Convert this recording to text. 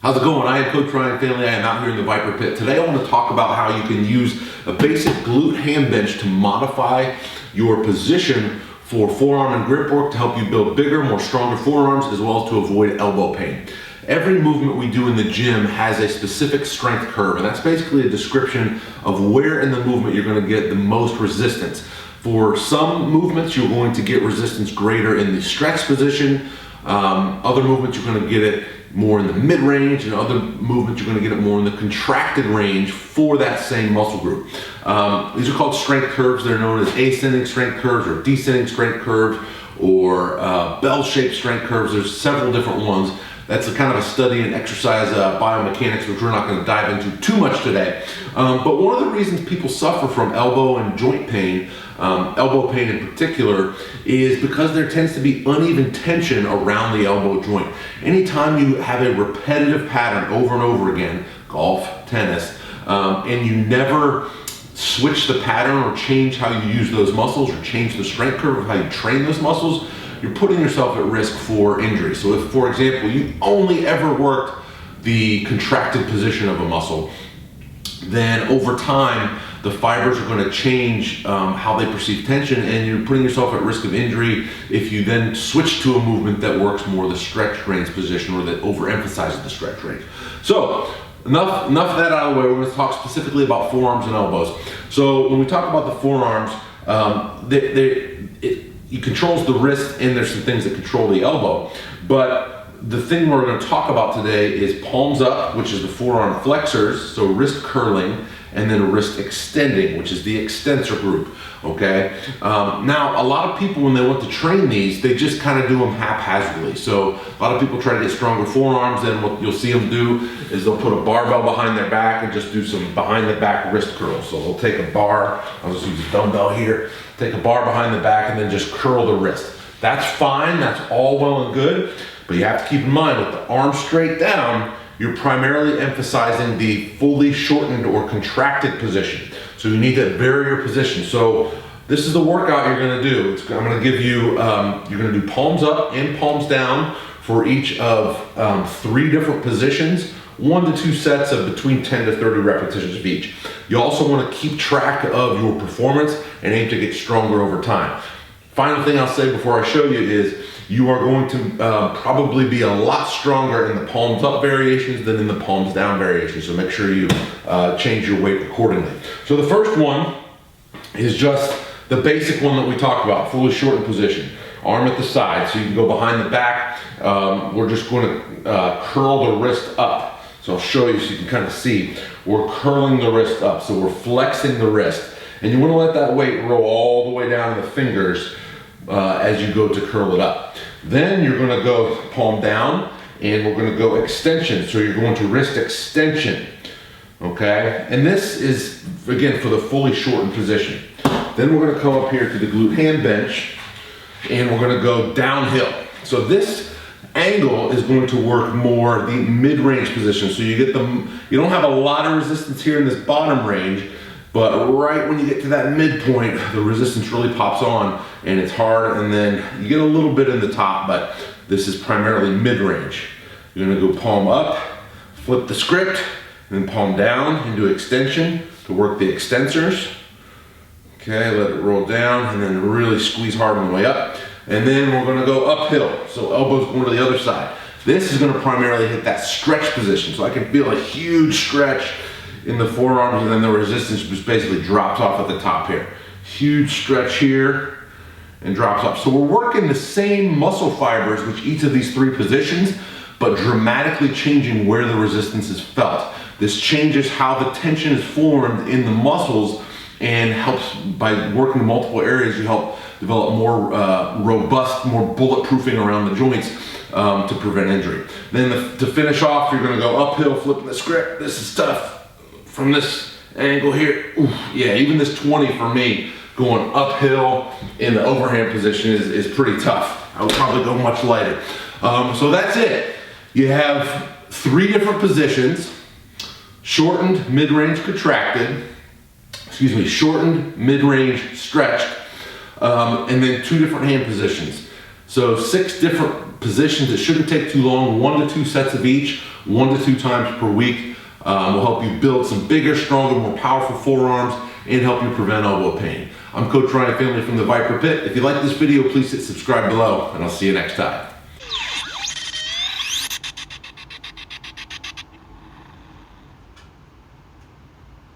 How's it going? I am Coach Ryan Finley. I am out here in the VIPAR pit. Today I want to talk about how you can use a basic glute ham bench to modify your position for forearm and grip work to help you build bigger, more stronger forearms, as well as to avoid elbow pain. Every movement we do in the gym has a specific strength curve, and that's basically a description of where in the movement you're going to get the most resistance. For some movements, you're going to get resistance greater in the stretch position. Other movements, you're going to get it more in the mid-range, and other movements, you're going to get it more in the contracted range for that same muscle group. These are called strength curves. They're known as ascending strength curves or descending strength curves or bell-shaped strength curves. There's several different ones. That's a kind of a study in exercise biomechanics, which we're not going to dive into too much today. But one of the reasons people suffer from elbow and joint pain, elbow pain in particular, is because there tends to be uneven tension around the elbow joint. Anytime you have a repetitive pattern over and over again, golf, tennis, and you never switch the pattern or change how you use those muscles or change the strength curve of how you train those muscles, you're putting yourself at risk for injury. So if, for example, you only ever worked the contracted position of a muscle, then over time, the fibers are going to change how they perceive tension, and you're putting yourself at risk of injury if you then switch to a movement that works more the stretch range position or that overemphasizes the stretch range. So enough of that out of the way. We're going to talk specifically about forearms and elbows. So when we talk about the forearms, it controls the wrist, and there's some things that control the elbow. But the thing we're going to talk about today is palms up, which is the forearm flexors, so wrist curling, and then wrist extending, which is the extensor group, okay? Now, a lot of people, when they want to train these, they just kind of do them haphazardly. So a lot of people try to get stronger forearms, and what you'll see them do is they'll put a barbell behind their back and just do some behind the back wrist curls. So they'll take a bar, I'll just use a dumbbell here, take a bar behind the back and then just curl the wrist. That's fine, that's all well and good, but you have to keep in mind with the arm straight down, you're primarily emphasizing the fully shortened or contracted position. So you need that barrier position. So this is the workout you're gonna do. I'm gonna give you, you're gonna do palms up and palms down for each of 3 different positions, 1 to 2 sets of between 10 to 30 repetitions of each. You also want to keep track of your performance and aim to get stronger over time. Final thing I'll say before I show you is you are going to probably be a lot stronger in the palms up variations than in the palms down variations. So make sure you change your weight accordingly. So the first one is just the basic one that we talked about, fully shortened position. Arm at the side, so you can go behind the back. We're just going to curl the wrist up. So I'll show you so you can kind of see. We're curling the wrist up, so we're flexing the wrist. And you want to let that weight roll all the way down to the fingers as you go to curl it up. Then you're going to go palm down, and we're going to go extension. So you're going to wrist extension, okay? And this is, again, for the fully shortened position. Then we're going to come up here to the glute ham bench, and we're going to go downhill. So this angle is going to work more the mid-range position. So you don't have a lot of resistance here in this bottom range, but right when you get to that midpoint, the resistance really pops on and it's hard, and then you get a little bit in the top, but this is primarily mid-range. You're gonna go palm up, flip the script, and then palm down into extension to work the extensors. Okay, let it roll down and then really squeeze hard on the way up. And then we're gonna go uphill. So elbows going to the other side. This is gonna primarily hit that stretch position. So I can feel a huge stretch in the forearms, and then the resistance just basically drops off at the top here. Huge stretch here and drops off. So we're working the same muscle fibers with each of these 3 positions, but dramatically changing where the resistance is felt. This changes how the tension is formed in the muscles, and helps by working in multiple areas. You help develop more robust, more bulletproofing around the joints to prevent injury. Then to finish off, you're going to go uphill, flipping the script. This is tough from this angle here. Oof, yeah, even this 20 for me, going uphill in the overhand position is pretty tough. I would probably go much lighter. So that's it. You have 3 different positions: shortened, mid-range, contracted. Shortened, mid-range, stretched, and then 2 different hand positions. So 6 different positions. It shouldn't take too long, 1 to 2 sets of each, 1 to 2 times per week. Will help you build some bigger, stronger, more powerful forearms and help you prevent elbow pain. I'm Coach Ryan Finley from the VIPAR Pit. If you like this video, please hit subscribe below, and I'll see you next time.